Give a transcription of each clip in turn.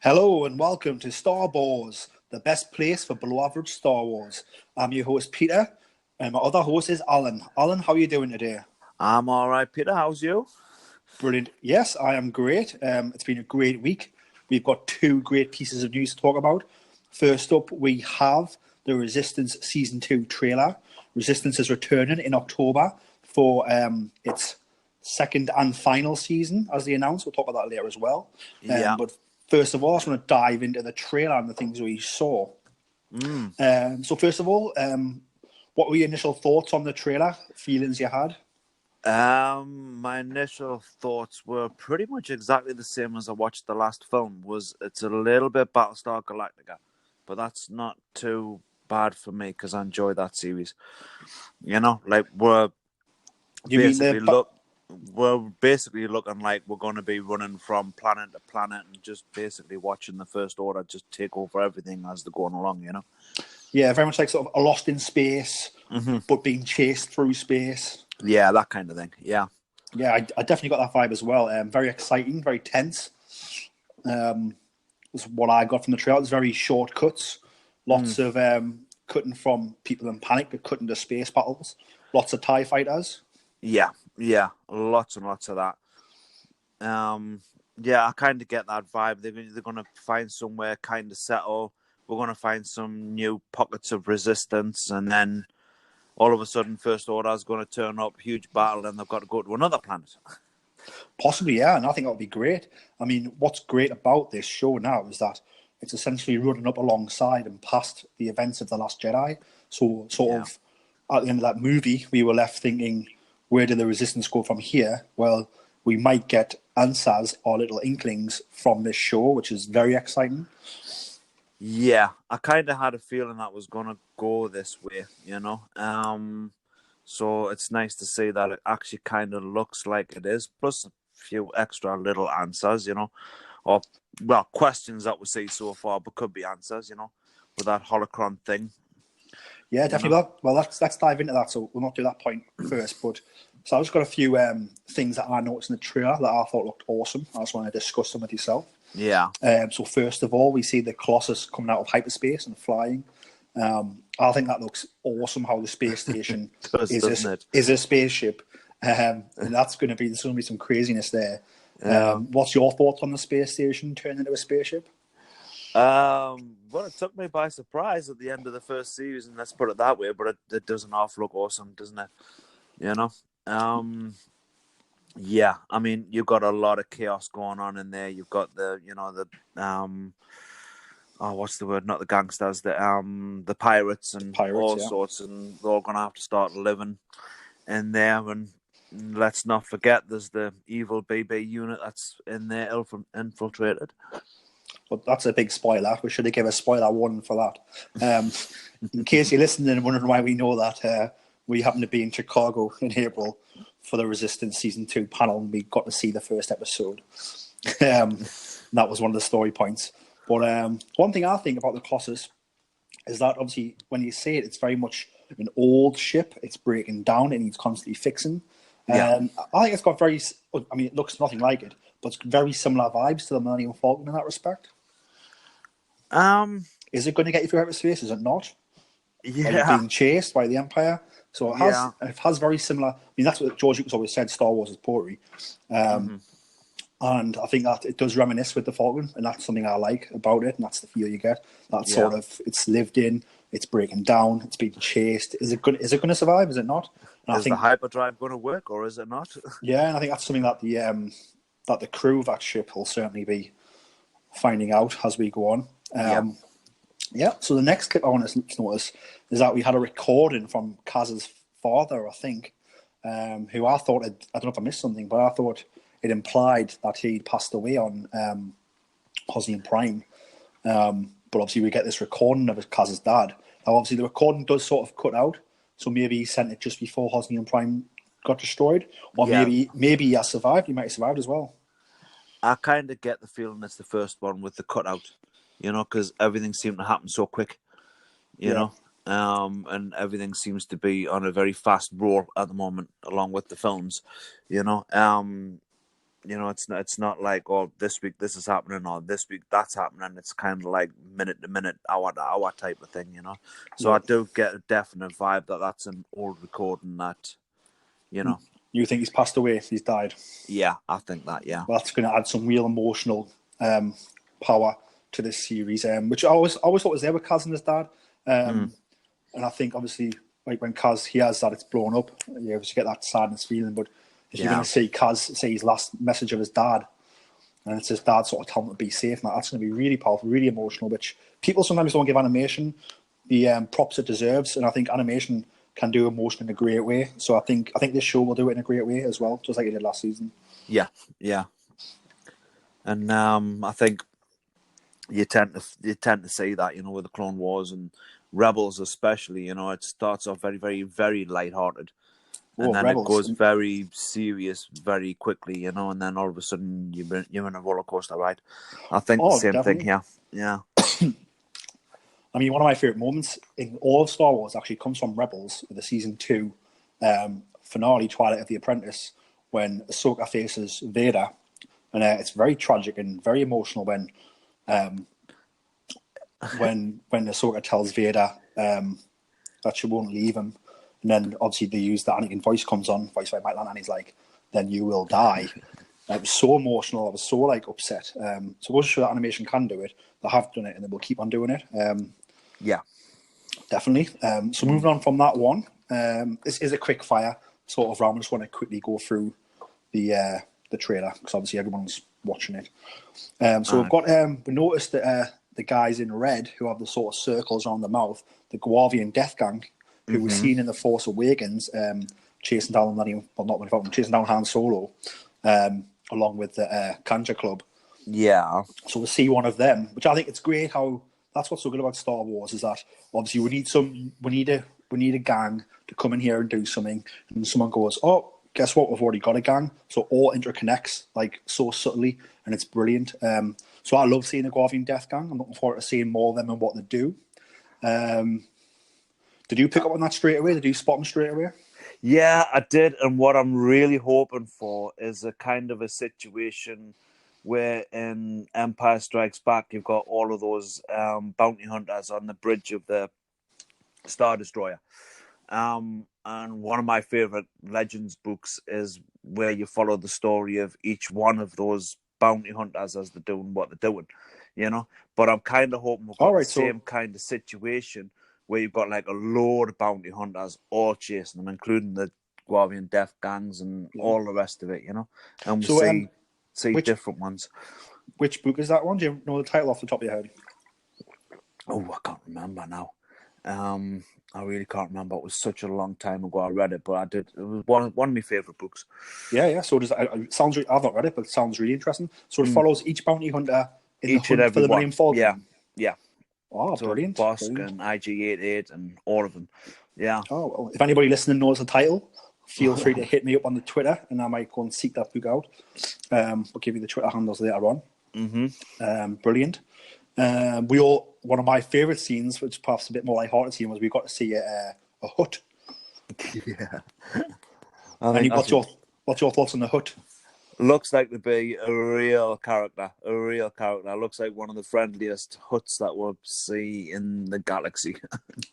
Hello and welcome to Star Wars, the best place for below-average Star Wars. I'm your host Peter, and my other host is Alan. Alan, how are you doing today? I'm all right, Peter. How's you? Brilliant. Yes, I am great. It's been a great week. We've got two great pieces of news to talk about. First up, we have the Resistance Season 2 trailer. Resistance is returning in October for its second and final season, as they announced. We'll talk about that later as well. Yeah. But first of all, I just want to dive into the trailer and the things we saw. So first of all, what were your initial thoughts on the trailer, feelings you had? My initial thoughts were pretty much exactly the same as I watched the last film. It's a little bit Battlestar Galactica, but that's not too bad for me because I enjoy that series. You know, like we're basically looking like we're going to be running from planet to planet and just basically watching the First Order just take over everything as they're going along. You know. Yeah, very much like sort of a Lost in Space, but being chased through space. Yeah, that kind of thing. Yeah. Yeah, I definitely got that vibe as well. Very exciting, very tense. Was what I got from the trailer. It's very short cuts, lots of cutting from people in panic, but cutting to space battles. Lots of TIE fighters. Yeah, lots and lots of that. Yeah, I kind of get that vibe. They're going to find somewhere kind of settle. We're going to find some new pockets of resistance, and then all of a sudden, First Order is going to turn up, huge battle, and they've got to go to another planet. Possibly, yeah, and I think that would be great. I mean, what's great about this show now is that it's essentially running up alongside and past the events of The Last Jedi. So, sort of, at the end of that movie, we were left thinking, where did the Resistance go from here? Well, we might get answers or little inklings from this show, which is very exciting. Yeah, I kind of had a feeling that was going to go this way, you know. So it's nice to see that it actually kind of looks like it is, plus a few extra little answers, you know, or, well, questions that we see so far, but could be answers, you know, with that holocron thing. Yeah, definitely. Well, let's dive into that. So we'll not do that point first, but so I've just got a few things that I noticed in the trailer that I thought looked awesome. I just want to discuss them with yourself. Yeah. So first of all, we see the Colossus coming out of hyperspace and flying. I think that looks awesome. How the space station is a spaceship, and that's going to be there's going to be some craziness there. What's your thoughts on the space station turning into a spaceship? Well, it took me by surprise at the end of the first season. Let's put it that way, but it doesn't half look awesome, doesn't it? You know. Yeah, I mean, you've got a lot of chaos going on in there. You've got what's the word? Not the gangsters, the pirates and all sorts, and they're all going to have to start living in there. And let's not forget, there's the evil BB unit that's in there, infiltrated. But that's a big spoiler. We should have given a spoiler warning for that. In case you're listening and wondering why we know that, we happened to be in Chicago in April for the Resistance Season 2 panel, and we got to see the first episode. That was one of the story points. But one thing I think about the Colossus is that obviously when you see it, it's very much an old ship. It's breaking down. It needs constantly fixing. I think it's got very... I mean, it looks nothing like it, but it's very similar vibes to the Millennium Falcon in that respect. Is it going to get you through outer space? Is it not? Yeah. Are you being chased by the Empire? So it has very similar... I mean, that's what George Lucas always said, Star Wars is poetry. And I think that it does reminisce with the Falcon, and that's something I like about it, and that's the feel you get. That sort of, it's lived in, it's breaking down, it's being chased. Is it going to survive? Is it not? And the hyperdrive going to work, or is it not? Yeah, and I think that's something that the crew of that ship will certainly be finding out as we go on. So the next clip I want to notice is that we had a recording from Kaz's father, I think, who I thought, I don't know if I missed something, but I thought it implied that he'd passed away on Hosnian Prime. But obviously we get this recording of Kaz's dad. Now obviously the recording does sort of cut out, so maybe he sent it just before Hosnian Prime got destroyed, or maybe he has survived. He might have survived as well. I kind of get the feeling it's the first one with the cutout, you know, because everything seemed to happen so quick, you know, and everything seems to be on a very fast roll at the moment, along with the films, you know. it's not like, oh, this week this is happening or this week that's happening. It's kind of like minute to minute, hour to hour type of thing, So I do get a definite vibe that that's an old recording that, You think he's passed away? He's died? Yeah, I think that. Yeah, Well, that's going to add some real emotional power to this series, which I always thought was there with Kaz and his dad. And I think obviously, like when Kaz hears that it's blown up, you obviously get that sadness feeling. But if you're going to see Kaz say his last message of his dad, and it's his dad sort of telling him to be safe, now that's going to be really powerful, really emotional. Which people sometimes don't give animation the props it deserves, and I think animation can do emotion in a great way. So I think this show will do it in a great way as well, just like it did last season. Yeah. And I think you tend to see that, with the Clone Wars and Rebels especially. It starts off very, very, very lighthearted, and then Rebels, it goes very serious very quickly. And then all of a sudden you're in a roller coaster ride. I think the same thing here. Yeah. I mean, one of my favorite moments in all of Star Wars actually comes from Rebels, the season 2 finale, Twilight of the Apprentice, when Ahsoka faces Vader, and it's very tragic and very emotional when Ahsoka tells Vader that she won't leave him, and then obviously they use the Anakin voice comes on, voiced by Mike Lannan, and he's like, "Then you will die." It was so emotional. I was so upset. So it goes to show that animation can do it. They have done it, and they will keep on doing it. Yeah, definitely. So moving on from that one, this is a quick fire sort of round. I just want to quickly go through the trailer because obviously everyone's watching it. So we've got we noticed that the guys in red who have the sort of circles around the mouth, the Guavian Death Gang, who was seen in the Force Awakens, chasing down chasing down Han Solo, along with the Kanja Club. Yeah. So we see one of them, which I think it's great how. That's what's so good about Star Wars is that obviously we need a gang to come in here and do something, and someone goes, "Oh, guess what? We've already got a gang." So all interconnects so subtly, and it's brilliant. So I love seeing the Guavian Death Gang. I'm looking forward to seeing more of them and what they do. Did you pick up on that straight away? Did you spot them straight away? Yeah, I did. And what I'm really hoping for is a kind of a situation where in Empire Strikes Back, you've got all of those bounty hunters on the bridge of the Star Destroyer. And one of my favorite Legends books is where you follow the story of each one of those bounty hunters as they're doing what they're doing, But I'm kind of hoping we've got the same kind of situation where you've got a load of bounty hunters all chasing them, including the Guavian Death Gangs and all the rest of it, And we see different ones. Which book is that one? Do you know the title off the top of your head? Oh, I can't remember now. I really can't remember. It was such a long time ago I read it, but I did. It was one of my favourite books. Yeah. So it sounds. I've not read it, but it sounds really interesting. So it follows each bounty hunter in the hunt for the Millennium Falcon. Yeah. Oh, so brilliant! Bosk and IG-88 and all of them. Yeah. Oh, well, if anybody listening knows the title, feel free to hit me up on the Twitter, and I might go and seek that book out. I'll give you the Twitter handles later on. Brilliant. One of my favourite scenes, which is perhaps a bit more lighthearted scene, was we got to see a hut. Yeah. What's your thoughts on the hut? Looks like to be a real character. Looks like one of the friendliest huts that we'll see in the galaxy.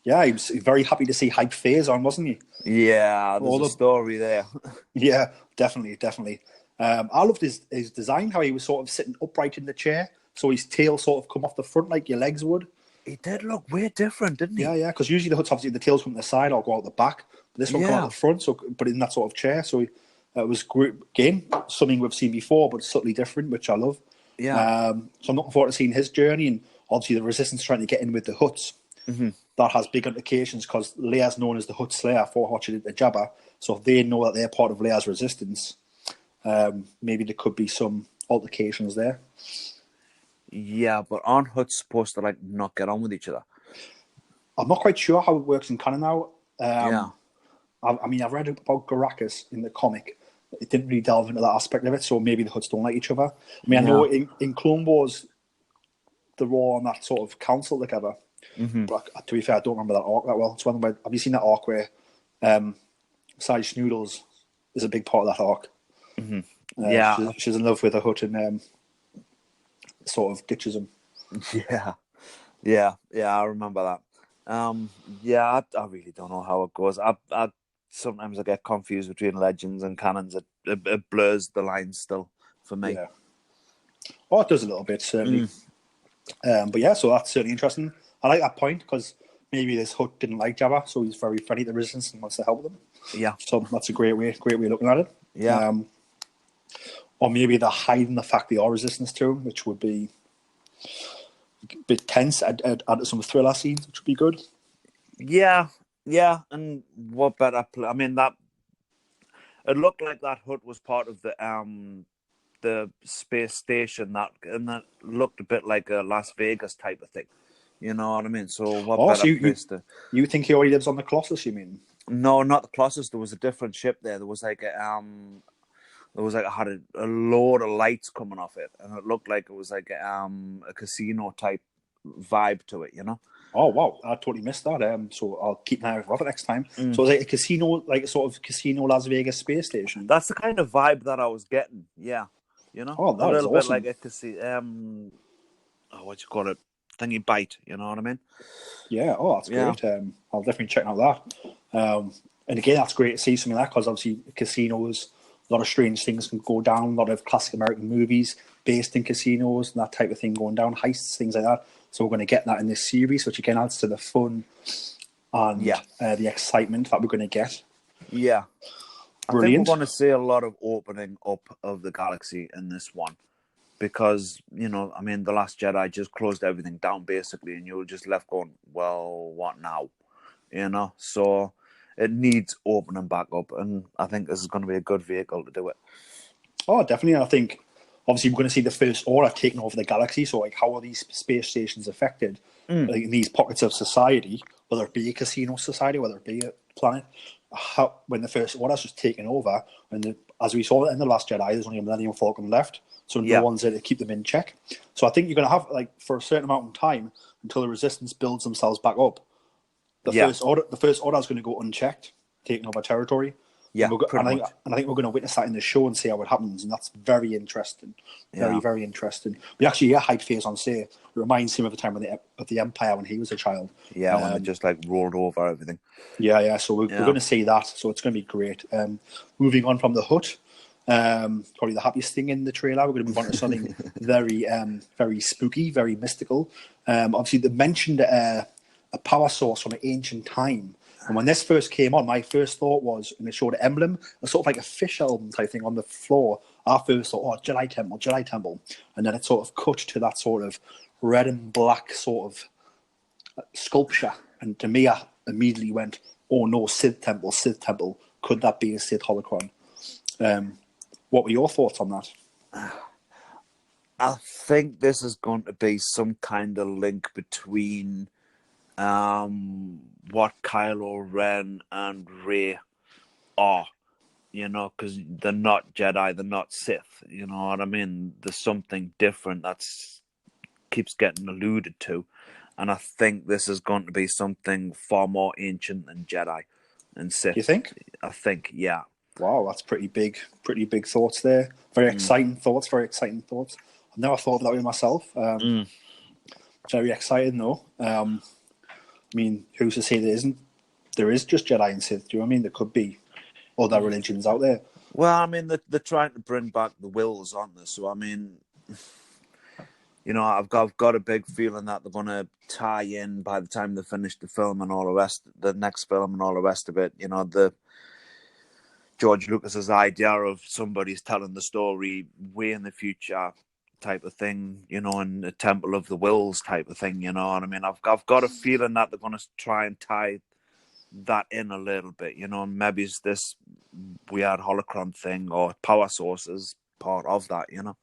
Yeah, he was very happy to see Hype Phase on, wasn't he? Yeah, there's a story there. Yeah, definitely. I loved his design, how he was sort of sitting upright in the chair, so his tail sort of come off the front like your legs would. He did look way different, didn't he? Yeah, because usually the huts, obviously, the tails come to the side or go out the back. But this one come out the front, but in that sort of chair. So it was great. Again, something we've seen before, but subtly different, which I love. Yeah. So I'm looking forward to seeing his journey, and obviously the Resistance trying to get in with the huts. That has big implications because Leia's known as the Hutt Slayer for watching it to Jabba. So if they know that they're part of Leia's Resistance, maybe there could be some altercations there. Yeah, but aren't Hutts supposed to not get on with each other? I'm not quite sure how it works in canon now. I mean, I've read about Garacus in the comic. It didn't really delve into that aspect of it, so maybe the Hutts don't like each other. I mean, I know in Clone Wars, they're all on that sort of council together. But to be fair, I don't remember that arc that well. Have you seen that arc where Sarge Noodles is a big part of that arc? Yeah, She's in love with the Hutt and sort of ditches him. yeah. I remember that. Yeah, I really don't know how it goes. I sometimes I get confused between legends and canons. It blurs the lines still for me. Yeah. Oh, it does a little bit, certainly. But yeah, so that's certainly interesting. I like that point because maybe this Hutt didn't like Jabba, so he's very friendly to the Resistance and wants to help them. Yeah, So that's a great way of looking at it. yeah. Or maybe they're hiding the fact they are Resistance to him, which would be a bit tense. Add some thriller scenes, which would be good. Yeah, and what better? I mean, that it looked like that Hutt was part of the space station and that looked a bit like a Las Vegas type of thing. You know what I mean? So what Oh, better so place to? you think he already lives on the Colossus? You mean? No, not the Colossus. There was a different ship there. There was like it had a load of lights coming off it, and it looked like it was like a casino type vibe to it. You know? Oh wow, I totally missed that. So I'll keep an eye out for it next time. So it's like a casino, like a sort of casino Las Vegas space station. That's the kind of vibe that I was getting. Yeah, you know, Oh, a that is little bit awesome. like a casino. What you call it? Thingy bite. You know what I mean? Yeah. Oh, that's Yeah. great. I'll definitely check out that. And again, that's great to see something like that because obviously casinos, a lot of strange things can go down. A lot of classic American movies based in casinos and that type of thing going down, heists, things like that. So we're going to get that in this series, which again adds to the fun and the excitement that we're going to get. Yeah. I think Brilliant. we're going to see a lot of opening up of the galaxy in this one because, you know, I mean, The Last Jedi just closed everything down basically, and you were just left going, well, what now? You know, so it needs opening back up, and I think this is going to be a good vehicle to do it. Oh, definitely. And I think obviously we're going to see the First Order taking over the galaxy. So, like, how are these space stations affected like, in these pockets of society, whether it be a casino society, whether it be a planet? When the First Order's just taken over, and as we saw in The Last Jedi, there's only a Millennium Falcon left, so no one's there to keep them in check. So I think you're going to have, like, for a certain amount of time until the Resistance builds themselves back up, the First Order is going to go unchecked, taking over territory. Yeah, And I think we're going to witness that in the show and see how it happens, and that's very interesting. Very, very interesting. We actually get hype face on say. It reminds him of the time of the Empire when he was a child. Yeah, when they just like rolled over everything. Yeah. So we're going to see that. So it's going to be great. Moving on from the Hutt, probably the happiest thing in the trailer. We're going to move on to something very, very spooky, very mystical. Obviously, they mentioned a power source from an ancient time. And when this first came on, my first thought was, and it showed an emblem, a sort of like a fish emblem type thing on the floor. Our first thought, oh, Jedi Temple. And then it sort of cut to that sort of red and black sort of sculpture. And to me, I immediately went, oh no, Sith Temple. Could that be a Sith holocron? What were your thoughts on that? I think this is going to be some kind of link between what Kylo Ren and Rey are, you know, because they're not Jedi, they're not Sith, you know what I mean? There's something different that's keeps getting alluded to, and I think this is going to be something far more ancient than Jedi and Sith. You think? I think, yeah. Wow, that's pretty big thoughts there. Very exciting thoughts. I've never thought of that way myself. Very exciting though. I mean, who's to say there is just Jedi and Sith? Do you know what I mean? There could be other religions out there. Well, I mean, they're trying to bring back the wills, aren't they? So, I mean, you know, I've got a big feeling that they're going to tie in by the time they finish the film and all the next film and all the rest of it. You know, the George Lucas's idea of somebody's telling the story way in the future type of thing, you know, in a Temple of the Wills type of thing, you know what I mean? I've got a feeling that they're going to try and tie that in a little bit, you know, maybe it's this weird holocron thing or power sources part of that, you know.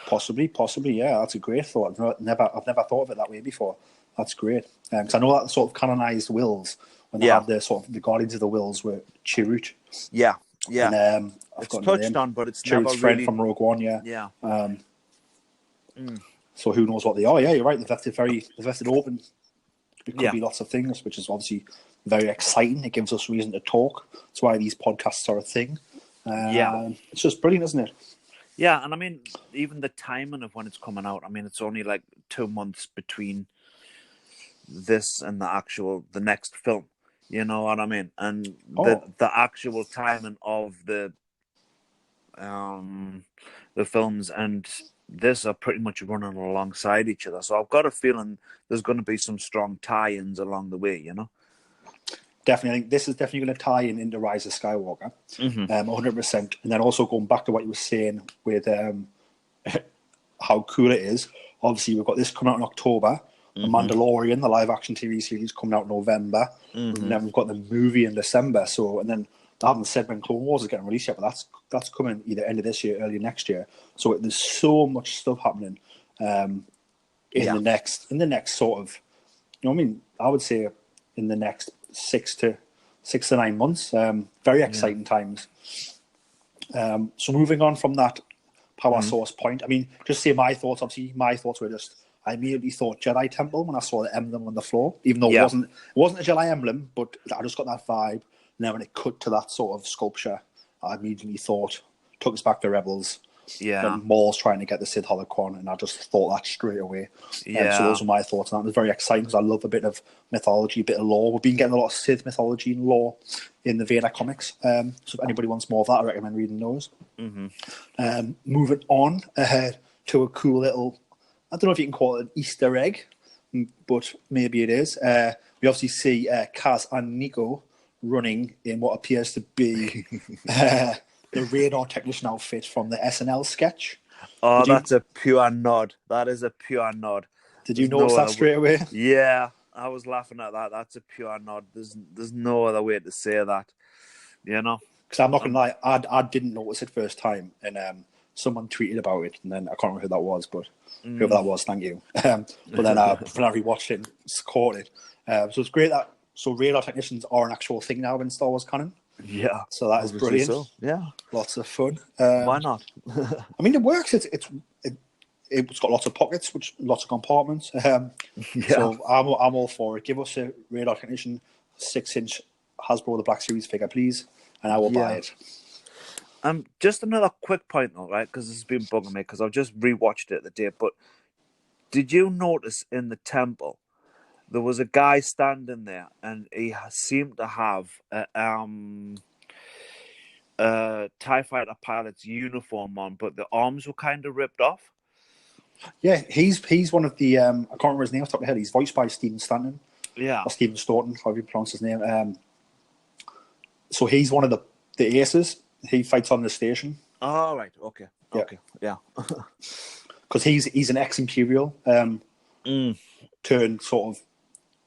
Possibly, yeah. That's a great thought. I've never thought of it that way before. That's great. Because I know that sort of canonized wills when they have the sort of the Guardians of the Wills were Chirrut. Yeah. And it's touched on, but it's Chirrut's never friend really from Rogue One. Yeah. So who knows what they are? Yeah, you're right. They've left it open. It could be lots of things, which is obviously very exciting. It gives us reason to talk. That's why these podcasts are a thing. It's just brilliant, isn't it? Yeah, and I mean, even the timing of when it's coming out. I mean, it's only like 2 months between this and the next film. You know what I mean? And Oh, the actual timing of um the films and this are pretty much running alongside each other. So I've got a feeling there's going to be some strong tie-ins along the way. You know? definitely. I think this is definitely going to tie in into Rise of Skywalker, Mm-hmm. 100%. And then also going back to what you were saying with how cool it is. Obviously, we've got this coming out in October. The Mm-hmm. Mandalorian, the live action TV series, coming out in November. And Mm-hmm. then we've got the movie in December. So, and then I haven't said when Clone Wars is getting released yet, but that's coming either end of this year, early next year. So there's so much stuff happening in Yeah. the next sort of, you know what I mean? I would say in the next 6 to 9 months. Very exciting times. So moving on from that power source point, I mean, just say my thoughts. Obviously, my thoughts were just I immediately thought Jedi Temple when I saw the emblem on the floor, even though Yeah. it wasn't a Jedi emblem, but I just got that vibe. And then when it cut to that sort of sculpture, I immediately thought took us back to Rebels. Yeah. When Maul's trying to get the Sith holocron, and I just thought that straight away. Yeah. So those were my thoughts, and that was very exciting because I love a bit of mythology, a bit of lore. We've been getting a lot of Sith mythology and lore in the Vader comics. So if anybody wants more of that, I recommend reading those. Mm-hmm. Moving on to a cool little, I don't know if you can call it an Easter egg, but maybe it is. We obviously see Kaz and Nico running in what appears to be the radar technician outfit from the SNL sketch. Oh, that's a pure nod. That is a pure nod. Did you notice that straight away? Yeah, I was laughing at that. That's a pure nod. There's no other way to say that. You know? Because I'm not going to lie, I didn't notice it first time, and someone tweeted about it, and then I can't remember who that was, but whoever that was, thank you. But then when I rewatched it and caught it. So it's great that radar technicians are an actual thing now in Star Wars canon. Yeah. So that is brilliant. So. Yeah. Lots of fun. Why not? I mean, it works. It's got lots of pockets, lots of compartments. Yeah. So I'm all for it. Give us a radar technician 6-inch Hasbro the Black Series figure, please, and I will buy it. Just another quick point though, right? Because this has been bugging me because I've just rewatched it the day. But did you notice in the temple there was a guy standing there, and he seemed to have TIE fighter pilot's uniform on, but the arms were kind of ripped off? Yeah, he's one of the I can't remember his name off the top of my head. He's voiced by Stephen Stanton. Yeah. Or Stephen Staunton, however you pronounce his name. So he's one of the aces. He fights on the station. Oh, right. Okay. Yeah. Okay. Yeah. Because he's an ex-Imperial turned sort of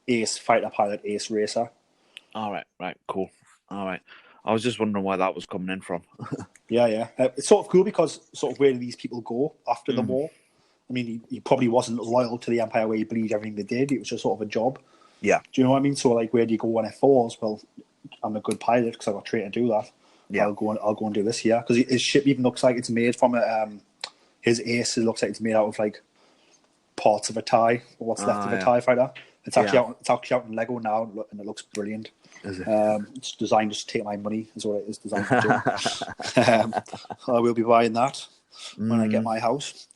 ace fighter pilot, ace racer. All right. Right. Cool. All right. I was just wondering where that was coming in from. Yeah. It's sort of cool because sort of where do these people go after the war? I mean, he probably wasn't loyal to the Empire where he believed everything they did. It was just sort of a job. Yeah. Do you know what I mean? So, like, where do you go when it falls? Well, I'm a good pilot because I got trained to do that. Yeah. I'll go and do this here because his ship even looks like it's made from his ace. It looks like it's made out of like parts of a TIE or what's left of a TIE fighter. It's actually out in Lego now, and it looks brilliant. Is it? It's designed just to take my money. Is what it is designed to do. I will be buying that when I get my house.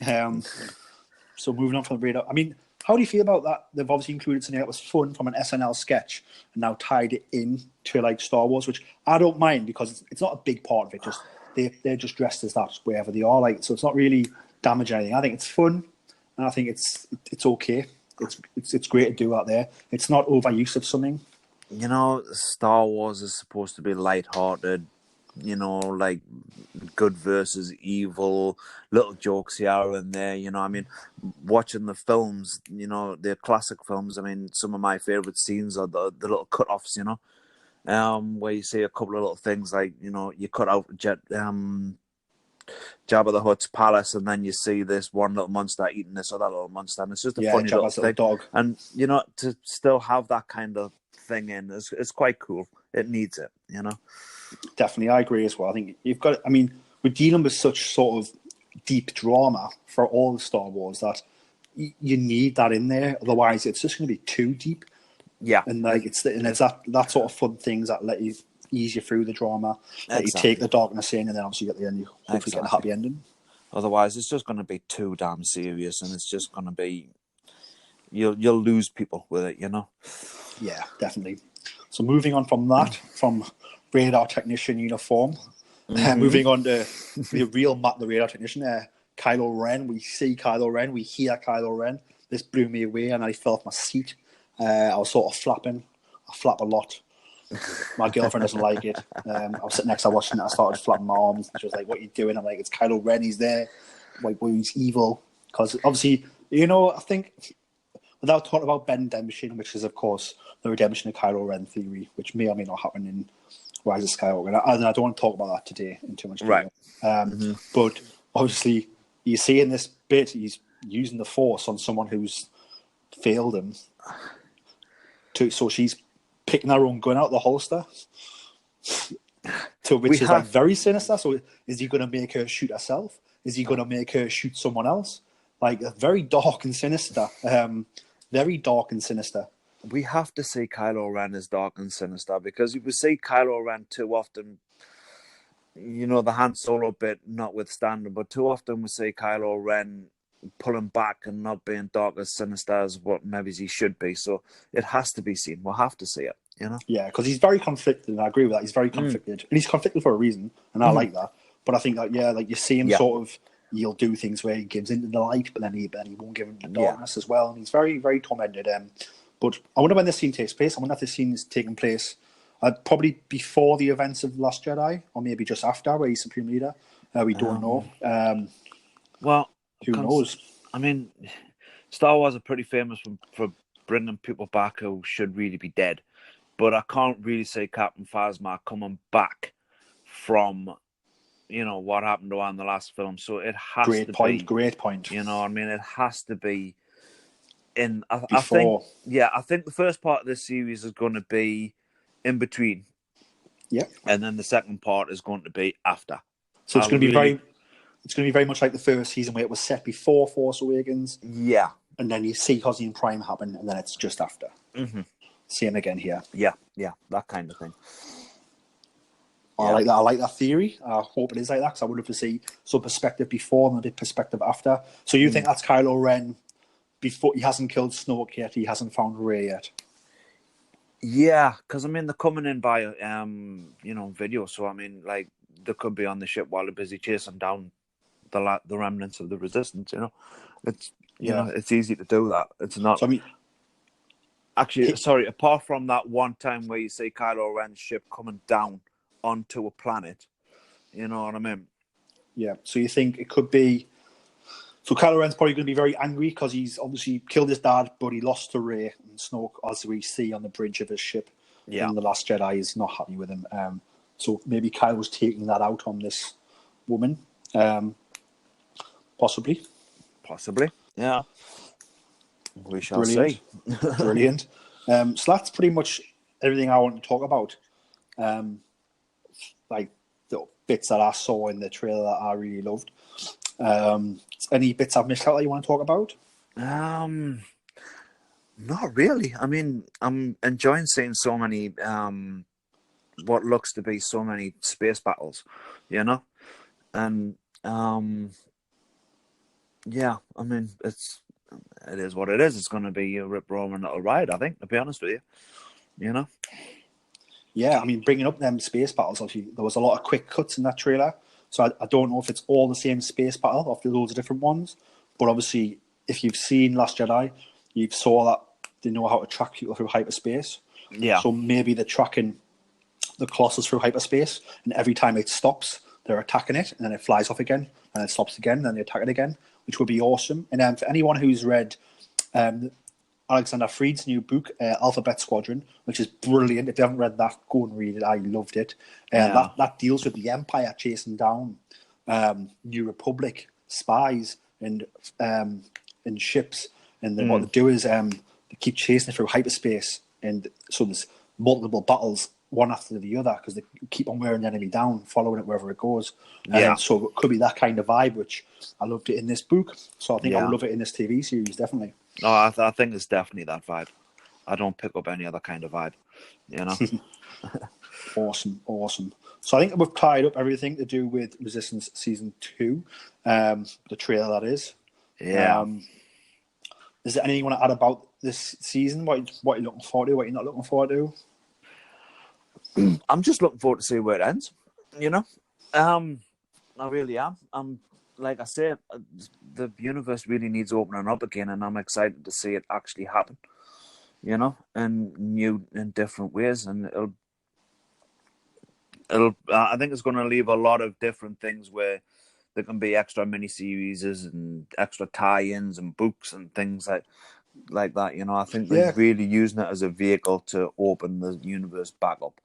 So moving on from the radar, I mean, how do you feel about that? They've obviously included something that was fun from an SNL sketch and now tied it in to like Star Wars, which I don't mind because it's not a big part of it. Just they're just dressed as that wherever they are. Like, so it's not really damaging anything. I think it's fun, and I think it's okay. It's great to do out there. It's not overuse of something. You know, Star Wars is supposed to be lighthearted. You know, like good versus evil, little jokes here and there. You know, I mean, watching the films, you know, the classic films. I mean, some of my favorite scenes are the little cut-offs. You know, where you see a couple of little things like, you know, you cut out Jabba the Hutt's palace, and then you see this one little monster eating this other little monster, and it's just a funny Jabba's little thing. dog. And you know, to still have that kind of thing in is quite cool. It needs it, you know. Definitely, I agree as well. I think you've got. I mean, we're dealing with such sort of deep drama for all the Star Wars that you need that in there. Otherwise, it's just going to be too deep. Yeah, and like it's that sort of fun things that let you ease you through the drama. That you take the darkness in, and then obviously at the end you hopefully get a happy ending. Otherwise, it's just going to be too damn serious, and it's just going to be you'll lose people with it, you know. Yeah, definitely. So moving on from that, from radar technician uniform, moving on to the real Matt, the radar technician, Kylo Ren. We see Kylo Ren, we hear Kylo Ren. This blew me away, and I fell off my seat. I was sort of flapping. I flap a lot. My girlfriend doesn't like it. I was sitting next to her watching it. I started flapping my arms. She was like, "What are you doing?" I'm like, "It's Kylo Ren. He's there. Like, well, he's evil." Because obviously, you know, I think without talking about Ben Redemption, which is of course the redemption of Kylo Ren theory, which may or may not happen in Rise of Skywalker. And I don't want to talk about that today in too much detail. Right. But obviously, you see in this bit, he's using the Force on someone who's failed him. So she's picking her own gun out of the holster, which is like very sinister. So is he going to make her shoot herself? Is he going to make her shoot someone else? Like, very dark and sinister. Very dark and sinister. We have to see Kylo Ren as dark and sinister, because if we see Kylo Ren too often, you know, the Han Solo bit notwithstanding, but too often we see Kylo Ren pulling back and not being dark as sinister as what maybe he should be. So it has to be seen. We'll have to see it, you know? Yeah, because he's very conflicted, and I agree with that. He's very conflicted. And he's conflicted for a reason, and I like that. But I think that, like you see him sort of, he'll do things where he gives into the light, but then he won't give into the darkness as well. And he's very, very tormented. But I wonder when this scene takes place. I wonder if this scene is taking place probably before the events of Last Jedi, or maybe just after, where he's Supreme Leader. We don't know. Well, who knows? I mean, Star Wars are pretty famous for bringing people back who should really be dead. But I can't really see Captain Phasma coming back from, you know, what happened to her in the last film. So it has to be... Great point. You know what I mean? It has to be in... I Before. I think the first part of this series is going to be in between. Yeah. And then the second part is going to be after. So it's going to be very much like the first season, where it was set before Force Awakens. Yeah. And then you see Cosine Prime happen, and then it's just after. Mm-hmm. Same again here. Yeah, that kind of thing. I like that. I like that theory. I hope it is like that, because I would have to see some perspective before and a bit perspective after. So you think that's Kylo Ren before he hasn't killed Snoke yet? He hasn't found Rey yet. Yeah, because I mean they're coming in by video. So I mean, like, they could be on the ship while they're busy chasing down the remnants of the Resistance. You know, it's it's easy to do that. It's not. So, I mean, actually, sorry. Apart from that one time where you see Kylo Ren's ship coming down onto a planet, you know what I mean? Yeah. So you think it could be? So Kylo Ren's probably going to be very angry because he's obviously killed his dad, but he lost to Rey, and Snoke, as we see on the bridge of his ship in The Last Jedi, is not happy with him. So maybe Kylo's taking that out on this woman. Possibly. Yeah. We shall see. Brilliant. So that's pretty much everything I want to talk about. Like the bits that I saw in the trailer that I really loved. Any bits I've missed out that you want to talk about? Not really. I mean, I'm enjoying seeing so many what looks to be so many space battles, you know? And yeah, I mean, it is what it is. It's going to be a rip-roaring little ride, I think, to be honest with you. You know? Yeah, I mean, bringing up them space battles, obviously, there was a lot of quick cuts in that trailer. So I don't know if it's all the same space battle or if there's loads of different ones. But obviously, if you've seen Last Jedi, you saw that they know how to track people through hyperspace. Yeah. So maybe they're tracking the Colossus through hyperspace, and every time it stops, they're attacking it, and then it flies off again, and it stops again, and then they attack it again, which would be awesome. And for anyone who's read Alexander Freed's new book, Alphabet Squadron, which is brilliant. If you haven't read that, go and read it. I loved it. That deals with the Empire chasing down New Republic spies and ships. And what they do is they keep chasing it through hyperspace. And so there's multiple battles, one after the other, because they keep on wearing the enemy down, following it wherever it goes. So it could be that kind of vibe, which I loved it in this book. So I think I would love it in this TV series, definitely. No, I think it's definitely that vibe. I don't pick up any other kind of vibe, you know. Awesome. So I think we've tied up everything to do with Resistance Season 2, the trailer that is. Yeah. Is there anything you want to add about this season? What you're looking forward to? What you're not looking forward to? I'm just looking forward to see where it ends. You know, I really am. Like I said, the universe really needs opening up again, and I'm excited to see it actually happen. You know, in new and different ways, and it'll. I think it's going to leave a lot of different things where there can be extra miniseries and extra tie-ins and books and things like that. You know, I think they're Yeah, really using it as a vehicle to open the universe back up.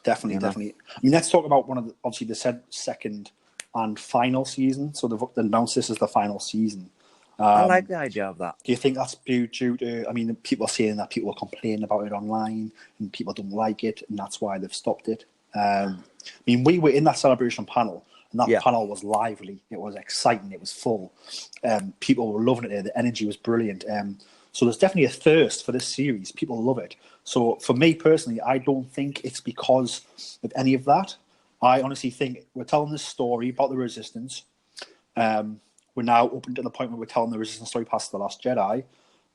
definitely, You know? definitely. I mean, let's talk about one of the, obviously they said second and final season. So they've announced this as the final season. I like the idea of that. Do you think that's due to? I mean, people are saying that people are complaining about it online and people don't like it, and that's why they've stopped it. I mean, we were in that celebration panel, and that Yeah. panel was lively. It was exciting. It was full. People were loving it there. The energy was brilliant. So there's definitely a thirst for this series. People love it. So for me personally, I don't think it's because of any of that. I honestly think we're telling this story about the Resistance. We're now open to the point where we're telling the Resistance story past The Last Jedi.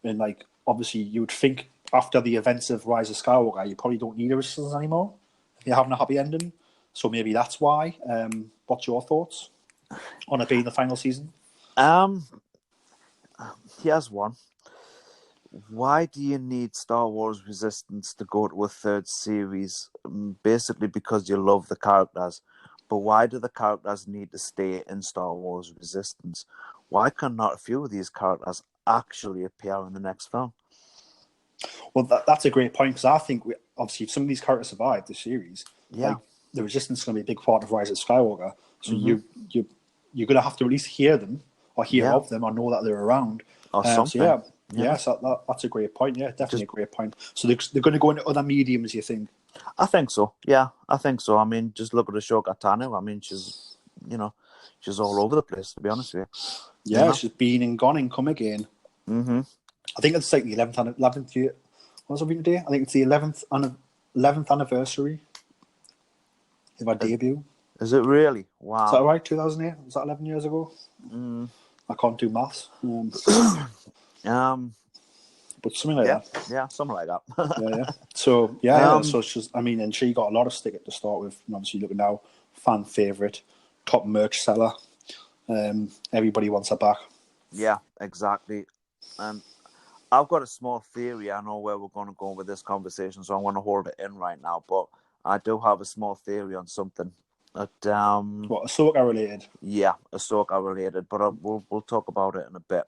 And, like, obviously, you would think after the events of Rise of Skywalker, you probably don't need a Resistance anymore if you're having a happy ending. So maybe that's why. What's your thoughts on it being the final season? Here's one. Why do you need Star Wars Resistance to go to a third series? Basically because you love the characters. But why do the characters need to stay in Star Wars Resistance? Why can not a few of these characters actually appear in the next film? Well, that's a great point, because I think, obviously, if some of these characters survive the series, Yeah. like, the Resistance is going to be a big part of Rise of Skywalker. So Mm-hmm. you're going to have to at least hear them or hear Yeah. of them or know that they're around. Or So something. yeah, so that's a great point. Yeah, definitely Just, a great point. So they're going to go into other mediums, you think? I think so. Yeah, I think so. I mean, just look at Ashoka Tano. I mean, she's all over the place, to be honest with you. Yeah, she's been and gone and come again. Mm-hmm. I think it's like the 11th year. What's it been today? I think it's the 11th anniversary of our debut. Is it really? Is that Wow. right? 2008? Was that 11 years ago? I can't do maths. But something like that. Yeah, something like that. Yeah. So so she's. I mean, and she got a lot of stick at the start with. And obviously, look at now, fan favorite, top merch seller. Everybody wants her back. Yeah, exactly. And I've got a small theory. I know where we're going to go with this conversation, so I'm going to hold it in right now. But I do have a small theory on something that What, Ahsoka related? yeah, Ahsoka related. But we'll talk about it in a bit.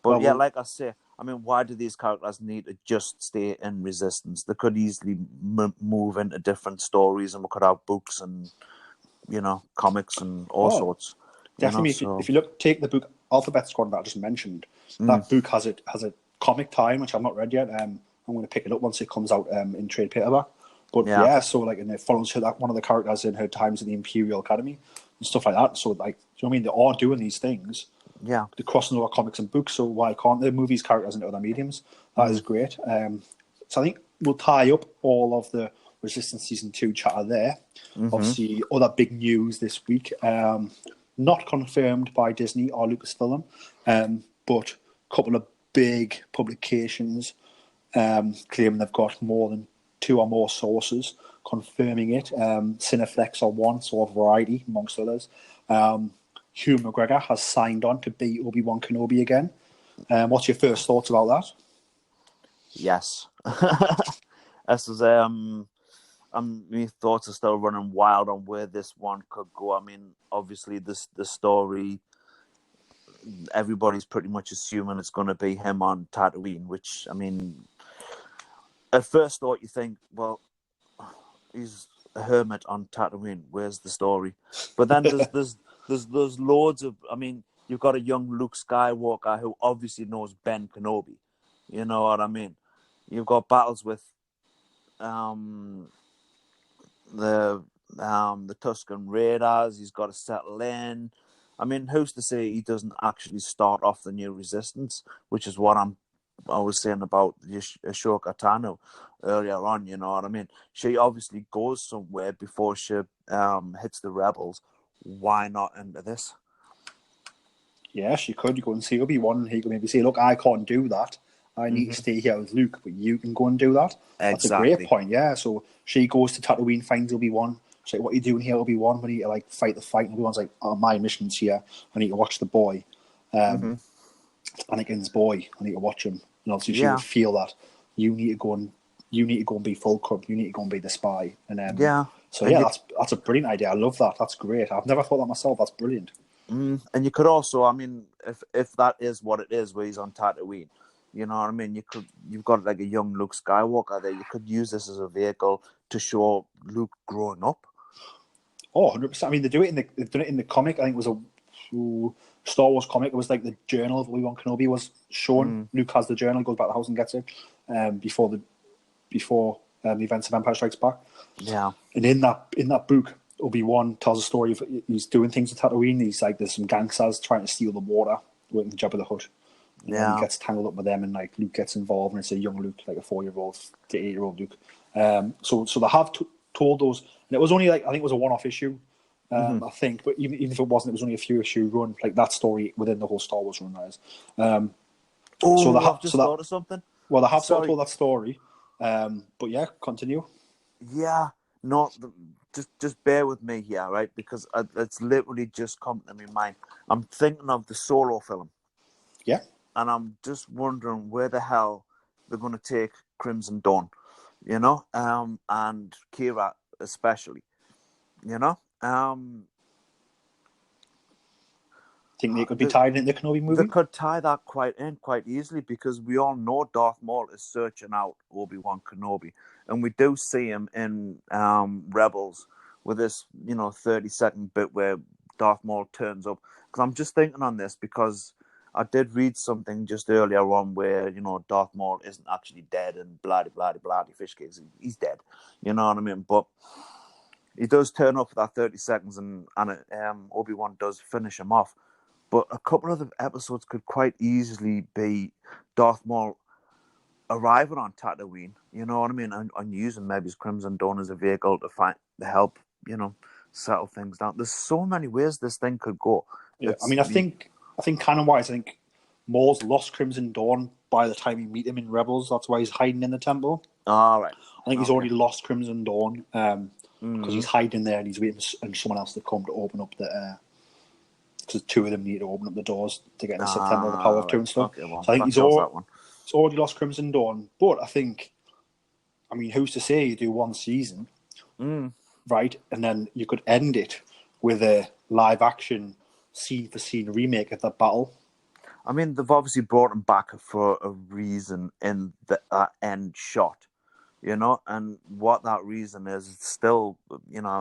But Well, yeah, like I say, I mean, why do these characters need to just stay in Resistance? They could easily move into different stories, and we could have books and comics and all sorts. definitely. If you take the book Alphabet Squadron that I just mentioned, that book has a comic tie, which I've not read yet. I'm going to pick it up once it comes out in trade paperback. But so like, and it follows her, that one of the characters in her times in the Imperial Academy and stuff like that. So, like, do you know what I mean? They are doing these things. Yeah. They're crossing over comics and books, so why can't they move these characters into other mediums? That is great. So I think we'll tie up all of the Resistance Season 2 chatter there. Obviously, other big news this week, not confirmed by Disney or Lucasfilm, but a couple of big publications claiming they've got more than 2 or more sources confirming it. Cineflex are one, so a variety amongst others. Hugh McGregor has signed on to be Obi Wan Kenobi again. What's your first thoughts about that? Yes. This is my thoughts are still running wild on where this one could go. I mean, obviously, the story, everybody's pretty much assuming it's going to be him on Tatooine, which, I mean, at first thought you think, well, he's a hermit on Tatooine. Where's the story? But then there's loads of. I mean, you've got a young Luke Skywalker who obviously knows Ben Kenobi. You know what I mean? You've got battles with the Tusken Raiders. He's got to settle in. I mean, who's to say he doesn't actually start off the new Resistance, which is what I'm I was saying about Ashoka Tano earlier on, you know what I mean? She obviously goes somewhere before she hits the rebels. Why not into this? Yeah, she could go and see Obi Wan, and he could maybe say, "Look, I can't do that. I need to stay here with Luke, but you can go and do that." That's a great Exactly. point. Yeah, so she goes to Tatooine, finds Obi Wan. She's like, "What are you doing here, Obi Wan? We need to like fight the fight." And Obi Wan's like, "Oh, my mission's here. I need to watch the boy, Anakin's boy. I need to watch him." And obviously, she would Yeah. feel that you need to go and be Fulcrum. You need to go and be the spy. And Yeah. so And yeah, you that's a brilliant idea. I love that. That's great. I've never thought that myself. That's brilliant. and you could also, I mean, if that is what it is, where he's on Tatooine, you know what I mean? You've got like a young Luke Skywalker there. You could use this as a vehicle to show Luke growing up. Oh, 100%. I mean, they've done it in the comic. I think it was a Star Wars comic. It was like the journal of Obi-Wan Kenobi was shown. Luke has the journal, goes back to the house and gets it before the events of Empire Strikes Back. Yeah. And in that book, Obi-Wan tells a story of he's doing things with Tatooine. He's like, there's some gangsters trying to steal the water with Jabba the Hutt. And then he gets tangled up with them, and like Luke gets involved, and it's a young Luke, like a 4-year-old to 8-year-old Luke. So they have told those, and it was only like I think it was a one-off issue, I think, but even if it wasn't, it was only a few issue run, like that story within the whole Star Wars run. That is. I've just thought of something. Well, they have Sorry. told that story, but yeah, continue. Yeah, just bear with me here, right? Because it's literally just come to my mind. I'm thinking of the Solo film, Yeah. and I'm just wondering where the hell they're going to take Crimson Dawn, you know, and Kira especially, you know. Think they could be tied in the Kenobi movie? They could tie that quite easily, because we all know Darth Maul is searching out Obi-Wan Kenobi, and we do see him in Rebels with this 30-second bit where Darth Maul turns up. Because I'm just thinking on this, because I did read something just earlier on where Darth Maul isn't actually dead and bloody fish cakes. He's dead, you know what I mean? But he does turn up for that 30 seconds, and Obi-Wan does finish him off. But a couple of the episodes could quite easily be Darth Maul arriving on Tatooine, you know what I mean, and using maybe his Crimson Dawn as a vehicle to help, settle things down. There's so many ways this thing could go. Yeah, I mean, I think canon-wise, I think Maul's lost Crimson Dawn by the time you meet him in Rebels. That's why he's hiding in the temple. All right. I think he's already lost Crimson Dawn because he's hiding there and he's waiting for someone else to come to open up the. Because two of them need to open up the doors to get into Sith Temple, the Power of Two and stuff. Okay, well, so I think he's that one. already lost Crimson Dawn. But I think, I mean, who's to say you do one season, right? And then you could end it with a live-action, scene-for-scene remake of that battle. I mean, they've obviously brought him back for a reason in the end shot, and what that reason is, it's still,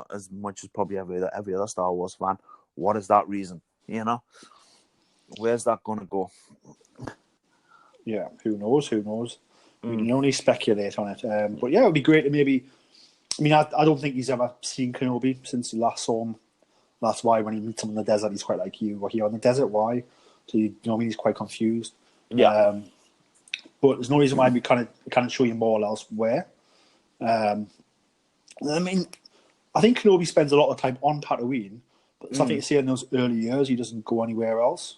as much as probably every other Star Wars fan, what is that reason? Where's that going to go? Yeah, who knows? We can only speculate on it. But yeah, it would be great to maybe. I mean, I don't think he's ever seen Kenobi since he last saw him. That's why when he meets him in the desert, he's quite like, you were here in the desert. Why? So he's quite confused. Yeah. But there's no reason why we can't show you more elsewhere. I mean, I think Kenobi spends a lot of time on Tatooine. But something to say in those early years, he doesn't go anywhere else.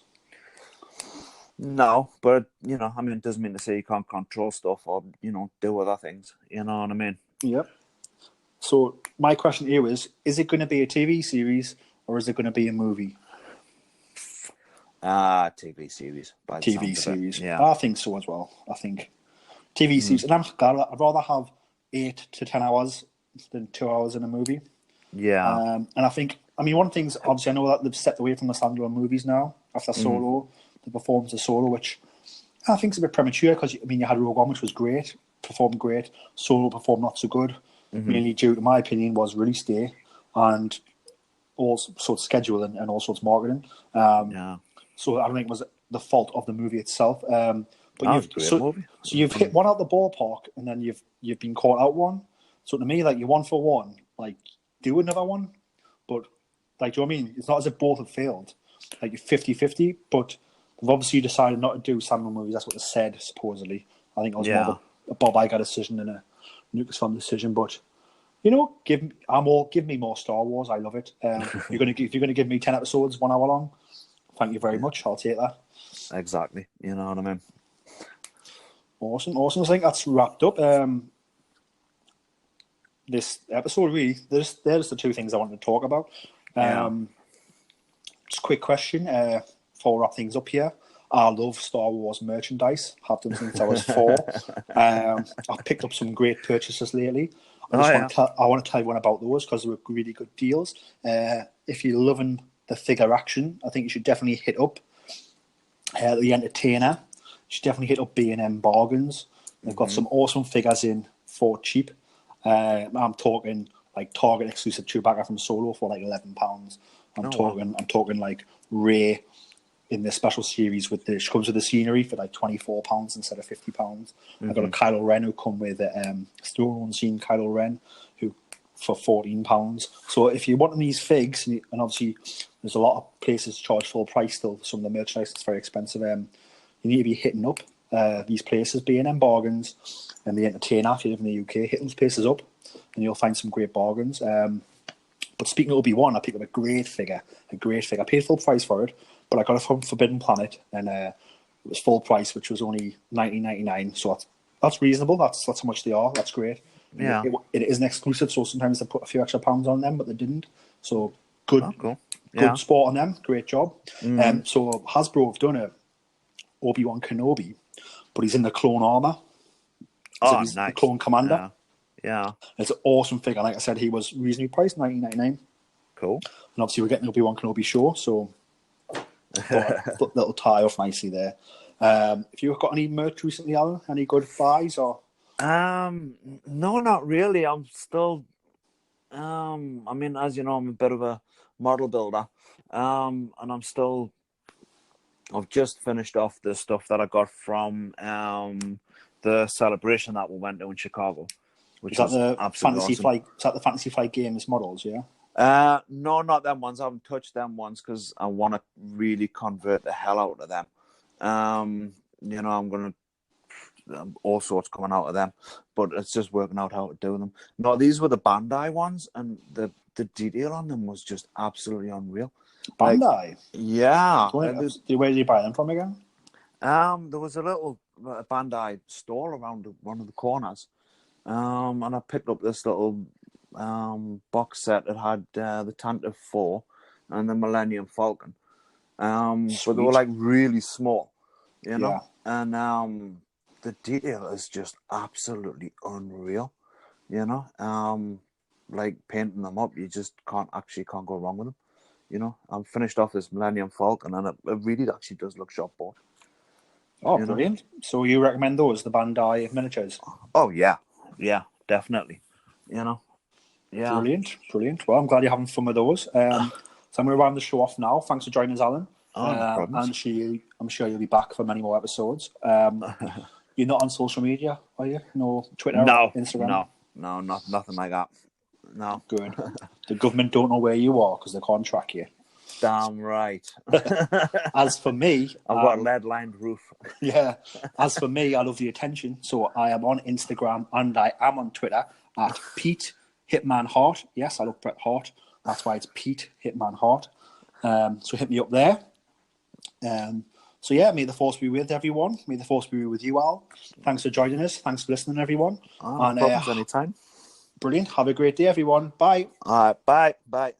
No, but I mean, it doesn't mean to say you can't control stuff or do other things. You know what I mean? Yep. So my question to you is it going to be a TV series or is it going to be a movie? TV series. TV series. Yeah, I think so as well. I think TV series, and I'd rather have 8 to 10 hours than 2 hours in a movie. Yeah. And I think, I mean, one thing's obviously I know that they've stepped away from the standalone movies now after Solo, the performance of Solo, which I think is a bit premature because I mean you had Rogue One, which was great, performed great. Solo performed not so good, mainly due to my opinion was release day and all sorts of schedule and all sorts of marketing. So I don't think it was the fault of the movie itself. But you've hit one out the ballpark and then you've been caught out one. So to me, like you're 1 for 1, like do another one. But like, do you know what I mean? It's not as if both have failed. Like you're 50-50, but They've obviously decided not to do Sandman movies. That's what they said, supposedly. I think it was more Yeah. of a Bob Iger decision than a Lucasfilm decision. But you know, give me more Star Wars. I love it. If you're gonna give me 10 episodes, 1 hour long, thank you very much. I'll take that. Exactly. You know what I mean? Awesome. I think that's wrapped up. This episode, really. There's the two things I wanted to talk about. Just a quick question before we wrap things up here. I love Star Wars merchandise. Have done since I was 4. I've picked up some great purchases lately. I want to tell you one about those because they were really good deals. If you're loving the figure action, I think you should definitely hit up the Entertainer. You should definitely hit up B&M Bargains. They've got some awesome figures in for cheap. I'm talking like Target exclusive Chewbacca from Solo for like £11. I'm talking like Rey in the special series with she comes with the scenery for like £24 instead of £50. I got a Kylo Ren who come with store unseen Kylo Ren who for £14. So if you're wanting these figs, and obviously there's a lot of places charge full price still for some of the merchandise that's very expensive, you need to be hitting up these places, B&M Bargains and the Entertainer. If you live in the UK, hit those places up and you'll find some great bargains. But speaking of Obi Wan, I picked up a great figure. I paid full price for it, but I got it from Forbidden Planet, and it was full price, which was only $19.99. So that's reasonable. That's how much they are. That's great. Yeah. It is an exclusive, so sometimes they put a few extra pounds on them, but they didn't. So good, cool. Good sport on them. Great job. So Hasbro have done a Obi-Wan Kenobi, but he's in the clone armor. So he's nice. the clone commander. Yeah. It's an awesome figure. Like I said, he was reasonably priced, $19.99. Cool. And obviously we're getting the Obi-Wan Kenobi show, so that'll tie off nicely there. If you've got any merch recently, Alan, any good buys or? No, not really. I'm still, I mean, as you know, I'm a bit of a model builder, and I've just finished off the stuff that I got from the celebration that we went to in Chicago, which was absolutely awesome. Is that the Fantasy Flight Games models? Yeah. No, not them ones. I haven't touched them ones because I want to really convert the hell out of them. I'm gonna all sorts coming out of them, but it's just working out how to do them. No, these were the Bandai ones, and the detail on them was just absolutely unreal. Bandai. Yeah. Where did you buy them from again? There was a little Bandai store around one of the corners, and I picked up this little box set that had the Tantive 4 and the Millennium Falcon. But they were like really small, you know? Yeah. And the detail is just absolutely unreal, you know? Like painting them up, you just can't go wrong with them, you know? I'm finished off this Millennium Falcon and it really actually does look shop bought. Oh, brilliant. So you recommend those, the Bandai miniatures? Oh, yeah. Yeah, definitely. You know? Yeah. Brilliant. Well, I'm glad you're having fun with those. So I'm going to round the show off now. Thanks for joining us, Alan. No I'm sure you'll be back for many more episodes. You're not on social media, are you? No Twitter or Instagram? No, nothing like that. No. Good. The government don't know where you are because they can't track you. Damn right. As for me... I've got a lead-lined roof. Yeah. As for me, I love the attention. So I am on Instagram and I am on Twitter at Pete Hitman Hart. Yes, I love Bret Hart. That's why it's Pete Hitman Hart. So hit me up there. So yeah, may the force be with everyone. May the force be with you, Al. Thanks for joining us. Thanks for listening, everyone. No problems anytime. Brilliant. Have a great day, everyone. Bye. All right. Bye.